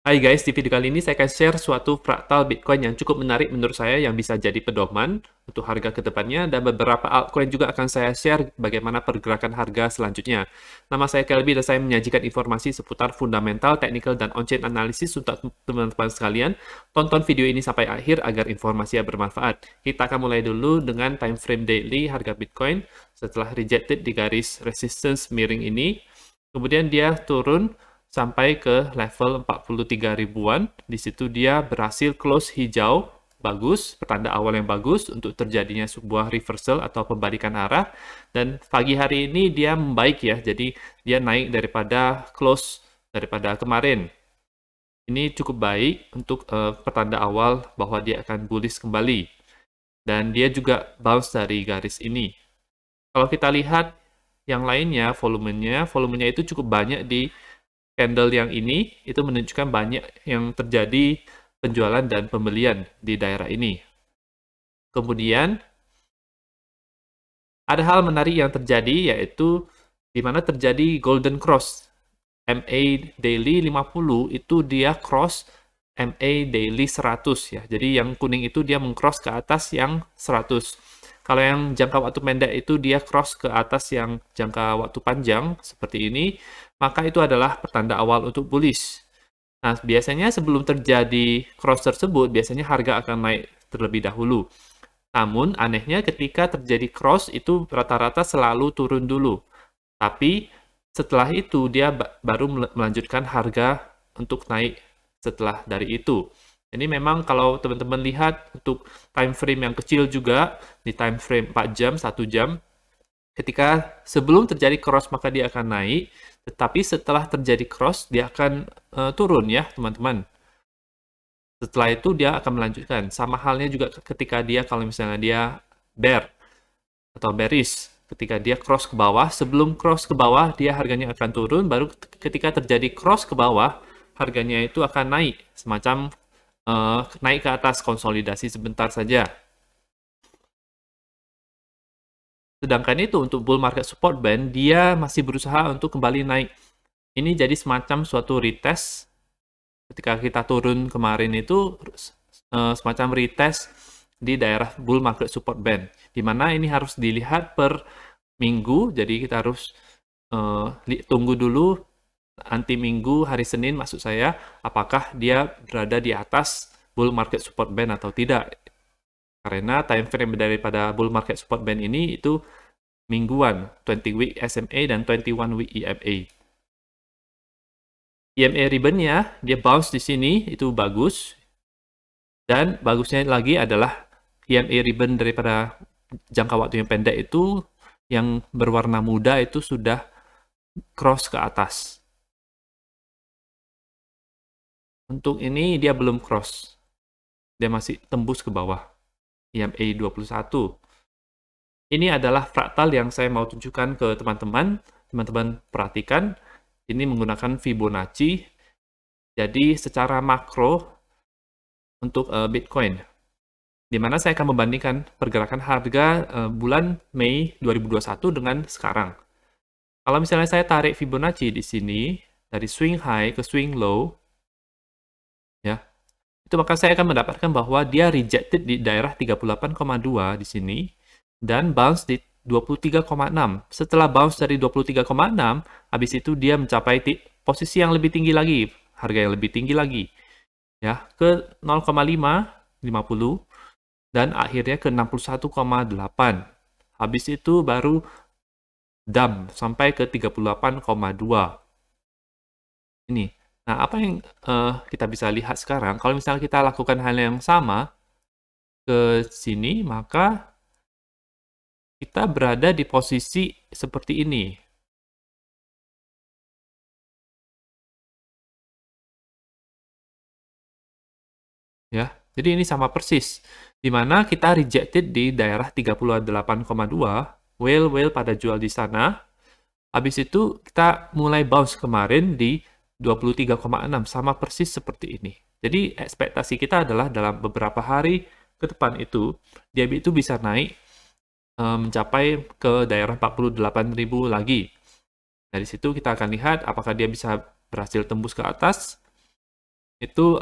Hai guys, di video kali ini saya akan share suatu fraktal Bitcoin yang cukup menarik menurut saya yang bisa jadi pedoman untuk harga ke depannya dan beberapa altcoin juga akan saya share bagaimana pergerakan harga selanjutnya. Nama saya Kelby dan saya menyajikan informasi seputar fundamental, technical, dan on-chain analysis untuk teman-teman sekalian. Tonton video ini sampai akhir agar informasinya bermanfaat. Kita akan mulai dulu dengan time frame daily harga Bitcoin setelah rejected di garis resistance miring ini. Kemudian dia turun sampai ke level 43 ribuan. Di situ dia berhasil close hijau, bagus, pertanda awal yang bagus untuk terjadinya sebuah reversal atau pembalikan arah. Dan pagi hari ini dia membaik ya, jadi dia naik daripada close daripada kemarin. Ini cukup baik untuk pertanda awal bahwa dia akan bullish kembali. Dan dia juga bounce dari garis ini. Kalau kita lihat yang lainnya, volumenya itu cukup banyak di candle yang ini, itu menunjukkan banyak yang terjadi penjualan dan pembelian di daerah ini. Kemudian, ada hal menarik yang terjadi, yaitu di mana terjadi golden cross. MA daily 50 itu dia cross MA daily 100 ya. Jadi yang kuning itu dia mengcross ke atas yang 100. Kalau yang jangka waktu pendek itu dia cross ke atas yang jangka waktu panjang seperti ini, maka itu adalah pertanda awal untuk bullish. Nah, biasanya sebelum terjadi cross tersebut, biasanya harga akan naik terlebih dahulu. Namun, anehnya ketika terjadi cross itu rata-rata selalu turun dulu. Tapi setelah itu dia baru melanjutkan harga untuk naik setelah dari itu. Ini memang kalau teman-teman lihat untuk time frame yang kecil juga, di time frame 4 jam, 1 jam, ketika sebelum terjadi cross maka dia akan naik, tetapi setelah terjadi cross dia akan turun ya teman-teman. Setelah itu dia akan melanjutkan. Sama halnya juga ketika dia kalau misalnya dia bear atau bearish, ketika dia cross ke bawah, sebelum cross ke bawah dia harganya akan turun, baru ketika terjadi cross ke bawah harganya itu akan naik, semacam naik ke atas, konsolidasi sebentar saja. Sedangkan itu untuk bull market support band, dia masih berusaha untuk kembali naik. Ini jadi semacam suatu retest. Ketika kita turun kemarin itu semacam retest di daerah bull market support band. Di mana ini harus dilihat per minggu, jadi kita harus tunggu dulu nanti minggu hari Senin maksud saya, apakah dia berada di atas bull market support band atau tidak. Karena time frame daripada bull market support band ini itu mingguan, 20 week SMA dan 21 week EMA. EMA ribbon-nya, dia bounce di sini, itu bagus. Dan bagusnya lagi adalah EMA ribbon daripada jangka waktu yang pendek itu, yang berwarna muda itu sudah cross ke atas. Untuk ini dia belum cross. Dia masih tembus ke bawah. EMA 21. Ini adalah fraktal yang saya mau tunjukkan ke teman-teman. Teman-teman perhatikan, ini menggunakan Fibonacci. Jadi secara makro untuk Bitcoin, di mana saya akan membandingkan pergerakan harga bulan Mei 2021 dengan sekarang. Kalau misalnya saya tarik Fibonacci di sini, dari swing high ke swing low, ya, itu maka saya akan mendapatkan bahwa dia rejected di daerah 38,2 di sini, dan bounce di 23,6. Setelah bounce dari 23,6, habis itu dia mencapai posisi yang lebih tinggi lagi, harga yang lebih tinggi lagi, ya, ke 0,5, 50, dan akhirnya ke 61,8. Habis itu baru dump sampai ke 38,2. Ini. Nah, apa yang kita bisa lihat sekarang, kalau misalnya kita lakukan hal yang sama ke sini, maka kita berada di posisi seperti ini. Ya, jadi ini sama persis. Di mana kita rejected di daerah 38,2, whale pada jual di sana. Habis itu kita mulai bounce kemarin di 23,6, sama persis seperti ini. Jadi ekspektasi kita adalah dalam beberapa hari ke depan itu, dia itu bisa naik mencapai ke daerah 48.000 lagi. Dari situ kita akan lihat apakah dia bisa berhasil tembus ke atas Itu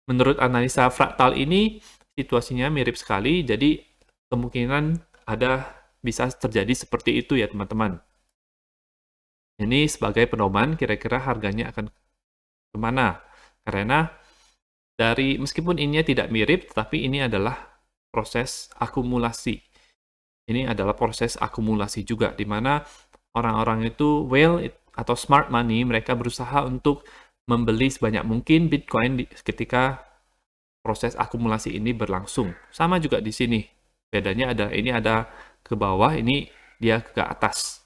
menurut analisa fraktal ini situasinya mirip sekali, jadi kemungkinan bisa terjadi seperti itu ya teman-teman. Ini sebagai pedoman kira-kira harganya akan kemana. Karena meskipun ini tidak mirip, tetapi ini adalah proses akumulasi. Ini adalah proses akumulasi juga, di mana orang-orang itu atau smart money, mereka berusaha untuk membeli sebanyak mungkin Bitcoin ketika proses akumulasi ini berlangsung. Sama juga di sini. Bedanya ini ada ke bawah, ini dia ke atas.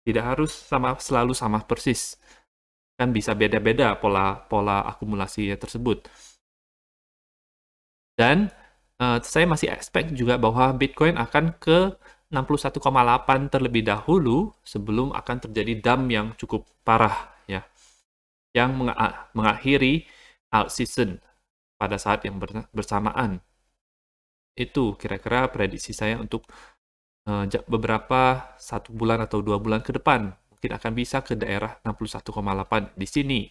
Tidak harus selalu sama persis. Kan bisa beda-beda pola akumulasinya tersebut. Dan saya masih expect juga bahwa Bitcoin akan ke 61,8 terlebih dahulu sebelum akan terjadi dump yang cukup parah ya, yang mengakhiri alt season pada saat yang bersamaan. Itu kira-kira prediksi saya untuk beberapa 1 bulan atau 2 bulan ke depan. Mungkin akan bisa ke daerah 61,8 di sini.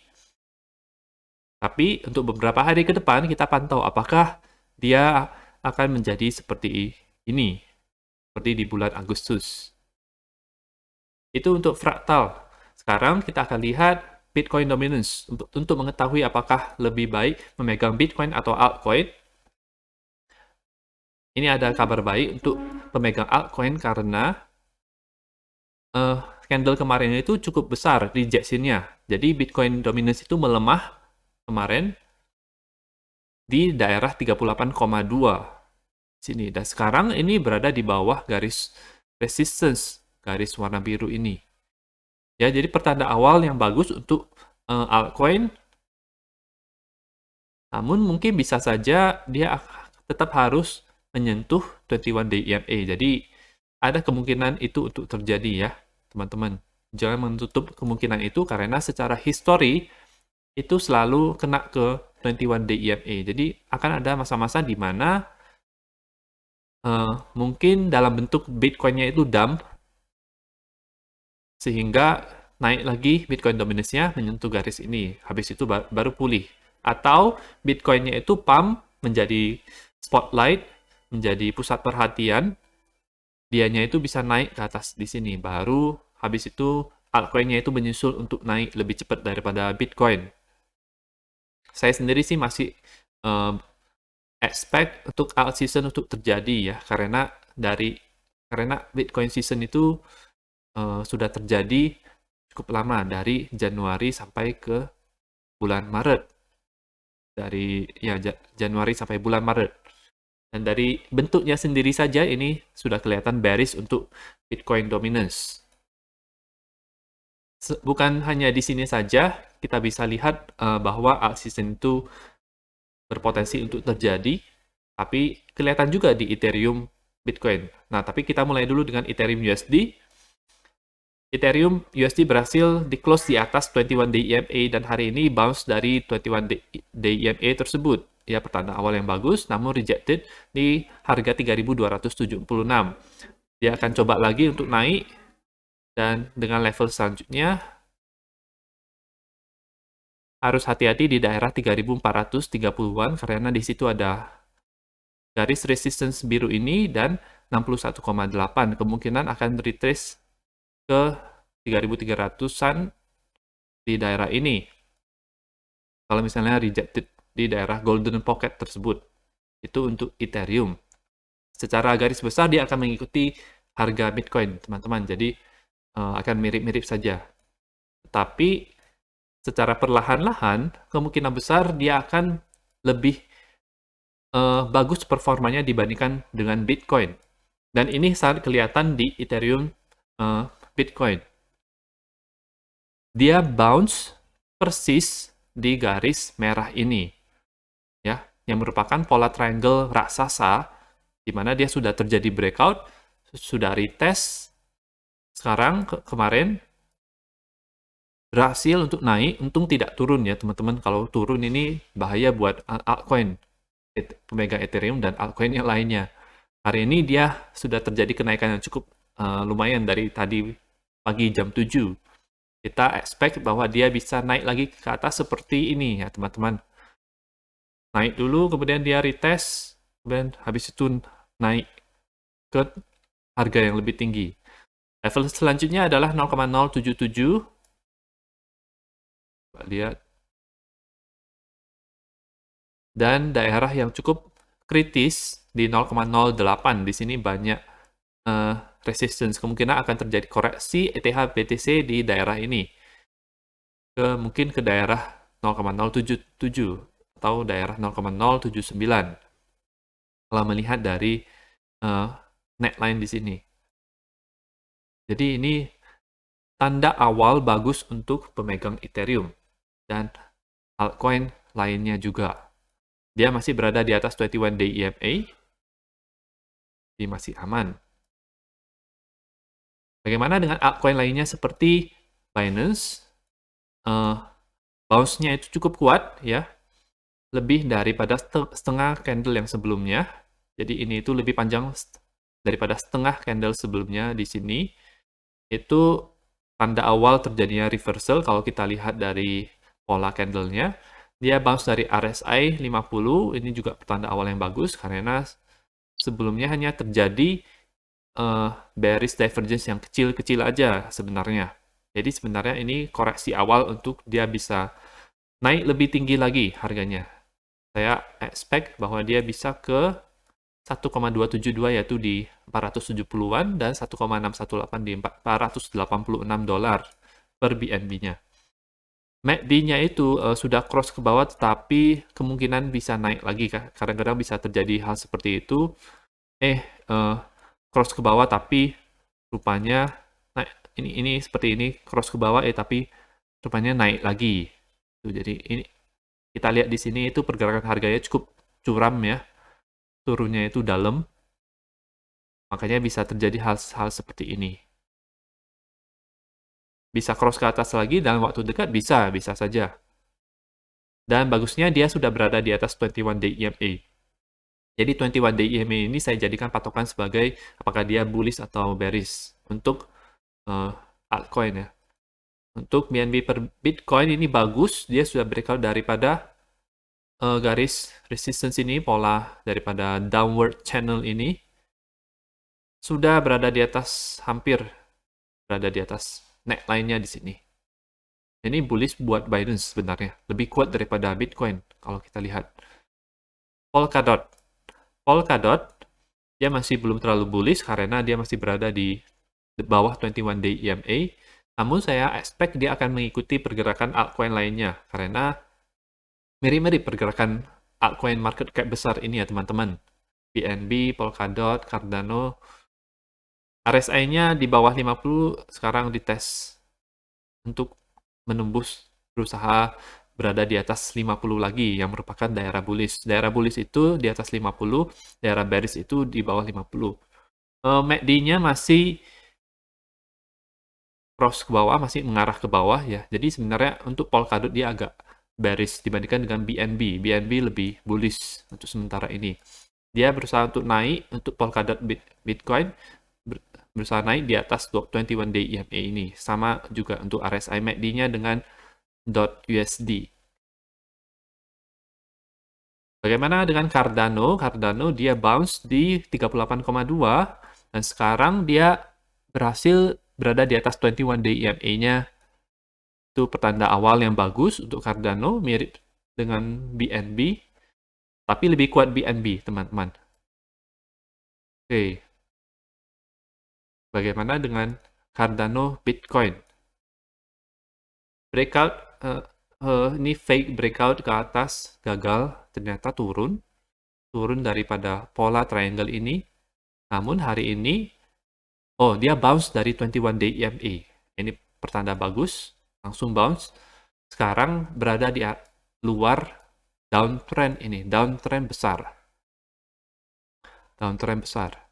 Tapi untuk beberapa hari ke depan kita pantau apakah dia akan menjadi seperti ini, seperti di bulan Agustus. Itu untuk fraktal. Sekarang kita akan lihat Bitcoin dominance. Untuk mengetahui apakah lebih baik memegang Bitcoin atau altcoin, ini ada kabar baik untuk pemegang altcoin karena candle kemarin itu cukup besar rejection-nya. Jadi Bitcoin dominance itu melemah kemarin di daerah 38,2 sini. Dan sekarang ini berada di bawah garis resistance, garis warna biru ini. Ya, jadi pertanda awal yang bagus untuk altcoin. Namun mungkin bisa saja dia tetap harus menyentuh 21 day EMA. Jadi ada kemungkinan itu untuk terjadi ya, teman-teman. Jangan menutup kemungkinan itu karena secara histori itu selalu kena ke 21 day EMA. Jadi akan ada masa-masa di mana mungkin dalam bentuk Bitcoin-nya itu dump, sehingga naik lagi Bitcoin dominance-nya menyentuh garis ini. Habis itu baru pulih. Atau Bitcoin-nya itu pump menjadi spotlight, menjadi pusat perhatian, dianya itu bisa naik ke atas di sini. Baru habis itu altcoin-nya itu menyusul untuk naik lebih cepat daripada Bitcoin. Saya sendiri sih masih expect untuk alt season untuk terjadi ya, karena Bitcoin season itu sudah terjadi cukup lama dari Januari sampai ke bulan Maret. Januari sampai bulan Maret. Dan dari bentuknya sendiri saja ini sudah kelihatan bearish untuk Bitcoin dominance. Bukan hanya di sini saja, kita bisa lihat bahwa alt season itu berpotensi untuk terjadi, tapi kelihatan juga di Ethereum Bitcoin. Nah, tapi kita mulai dulu dengan Ethereum USD. Ethereum USD berhasil di-close di atas 21 day EMA dan hari ini bounce dari 21 day EMA tersebut. Ya, pertanda awal yang bagus, namun rejected di harga 3.276. Dia akan coba lagi untuk naik, dan dengan level selanjutnya harus hati-hati di daerah 3.430-an karena di situ ada garis resistance biru ini dan 61,8 kemungkinan akan retrace ke 3.300-an di daerah ini. Kalau misalnya rejected di daerah golden pocket tersebut. Itu untuk Ethereum. Secara garis besar dia akan mengikuti harga Bitcoin, teman-teman. Jadi akan mirip-mirip saja. Tapi secara perlahan-lahan, kemungkinan besar dia akan lebih bagus performanya dibandingkan dengan Bitcoin. Dan ini sangat kelihatan di Ethereum Bitcoin. Dia bounce persis di garis merah ini, ya, yang merupakan pola triangle raksasa, di mana dia sudah terjadi breakout, sudah retest, sekarang kemarin berhasil untuk naik, untung tidak turun ya teman-teman. Kalau turun ini bahaya buat altcoin, pemegang Ethereum dan altcoin yang lainnya. Hari ini dia sudah terjadi kenaikan yang cukup lumayan dari tadi pagi jam 7. Kita expect bahwa dia bisa naik lagi ke atas seperti ini ya teman-teman. naik dulu, kemudian dia retest, kemudian habis itu naik ke harga yang lebih tinggi. Level selanjutnya adalah 0,077. Lihat. Dan daerah yang cukup kritis di 0,08. Di sini banyak eh, resistance. Kemungkinan akan terjadi koreksi ETH BTC di daerah ini. Mungkin ke daerah 0,077 atau daerah 0,079. Kalau melihat dari neckline di sini. Jadi ini tanda awal bagus untuk pemegang Ethereum dan altcoin lainnya juga. Dia masih berada di atas 21 day EMA, dia masih aman. Bagaimana dengan altcoin lainnya seperti Binance? Bounce-nya itu cukup kuat ya, lebih daripada setengah candle yang sebelumnya. Jadi ini itu lebih panjang daripada setengah candle sebelumnya di sini. Itu tanda awal terjadinya reversal kalau kita lihat dari pola candle-nya. Dia bounce dari RSI 50, ini juga pertanda awal yang bagus karena sebelumnya hanya terjadi bearish divergence yang kecil-kecil aja sebenarnya. Jadi sebenarnya ini koreksi awal untuk dia bisa naik lebih tinggi lagi harganya. Saya expect bahwa dia bisa ke 1,272 yaitu di 470-an dan 1,618 di 486 dolar per BNB-nya. MACD-nya itu sudah cross ke bawah tetapi kemungkinan bisa naik lagi. Kadang-kadang bisa terjadi hal seperti itu. Cross ke bawah tapi rupanya naik, ini seperti ini cross ke bawah tapi rupanya naik lagi. Jadi ini kita lihat di sini itu pergerakan harganya cukup curam ya. Turunnya itu dalam. Makanya bisa terjadi hal-hal seperti ini. Bisa cross ke atas lagi dalam waktu dekat? Bisa saja. Dan bagusnya dia sudah berada di atas 21 day EMA. Jadi 21 day EMA ini saya jadikan patokan sebagai apakah dia bullish atau bearish untuk altcoin ya. Untuk BNB per Bitcoin ini bagus, dia sudah breakout daripada garis resistance ini, pola daripada downward channel ini sudah berada di atas, hampir berada di atas neckline-nya di sini. Ini bullish buat Binance sebenarnya, lebih kuat daripada Bitcoin kalau kita lihat. Polkadot, dia masih belum terlalu bullish karena dia masih berada di bawah 21 day EMA. Namun saya expect dia akan mengikuti pergerakan altcoin lainnya karena mirip-mirip pergerakan altcoin market cap besar ini ya teman-teman. BNB, Polkadot, Cardano, RSI-nya di bawah 50 sekarang dites untuk menembus, berusaha berada di atas 50 lagi yang merupakan daerah bullish. Daerah bullish itu di atas 50, daerah bearish itu di bawah 50. MACD-nya masih cross ke bawah, masih mengarah ke bawah ya. Jadi sebenarnya untuk Polkadot dia agak bearish dibandingkan dengan BNB. BNB lebih bullish untuk sementara ini. Dia berusaha untuk naik untuk Polkadot Bitcoin berusaha naik di atas 21 day EMA ini. Sama juga untuk RSI MACD-nya dengan .USD. Bagaimana dengan Cardano? Cardano dia bounce di 38,2 dan sekarang dia berhasil berada di atas 21 day EMA-nya. Itu pertanda awal yang bagus untuk Cardano, mirip dengan BNB, tapi lebih kuat BNB, teman-teman. Oke. Bagaimana dengan Cardano Bitcoin? Breakout, ini fake breakout ke atas, gagal, ternyata turun daripada pola triangle ini. Namun hari ini, dia bounce dari 21 day EMA. Ini pertanda bagus, langsung bounce. Sekarang berada di luar downtrend ini, downtrend besar. Downtrend besar.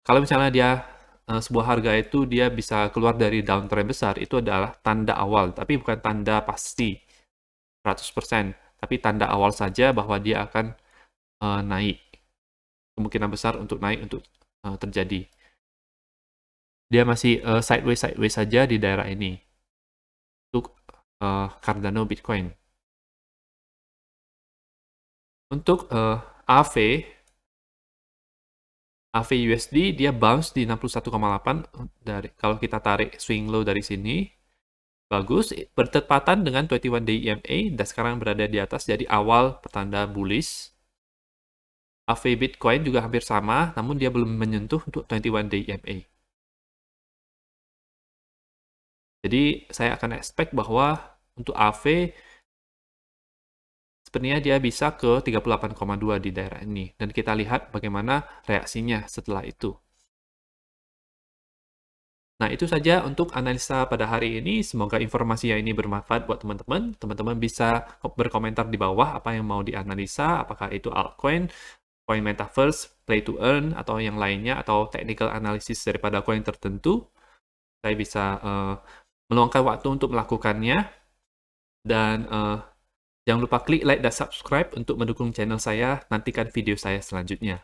Kalau misalnya dia sebuah harga itu dia bisa keluar dari downtrend besar, itu adalah tanda awal, tapi bukan tanda pasti 100%, tapi tanda awal saja bahwa dia akan naik. Kemungkinan besar untuk naik untuk terjadi. Dia masih sideways saja di daerah ini untuk Cardano Bitcoin. Untuk AV USD dia bounce di 61,8 dari kalau kita tarik swing low dari sini. Bagus, bertepatan dengan 21 day EMA dan sekarang berada di atas jadi awal pertanda bullish. AV Bitcoin juga hampir sama, namun dia belum menyentuh untuk 21 day EMA. Jadi saya akan expect bahwa untuk AV sepertinya dia bisa ke 38,2 di daerah ini. Dan kita lihat bagaimana reaksinya setelah itu. Nah, itu saja untuk analisa pada hari ini. Semoga informasinya ini bermanfaat buat teman-teman. Teman-teman bisa berkomentar di bawah apa yang mau dianalisa, apakah itu altcoin, coin metaverse, play to earn, atau yang lainnya, atau technical analysis daripada coin tertentu. Saya bisa meluangkan waktu untuk melakukannya. Dan jangan lupa klik like dan subscribe untuk mendukung channel saya. Nantikan video saya selanjutnya.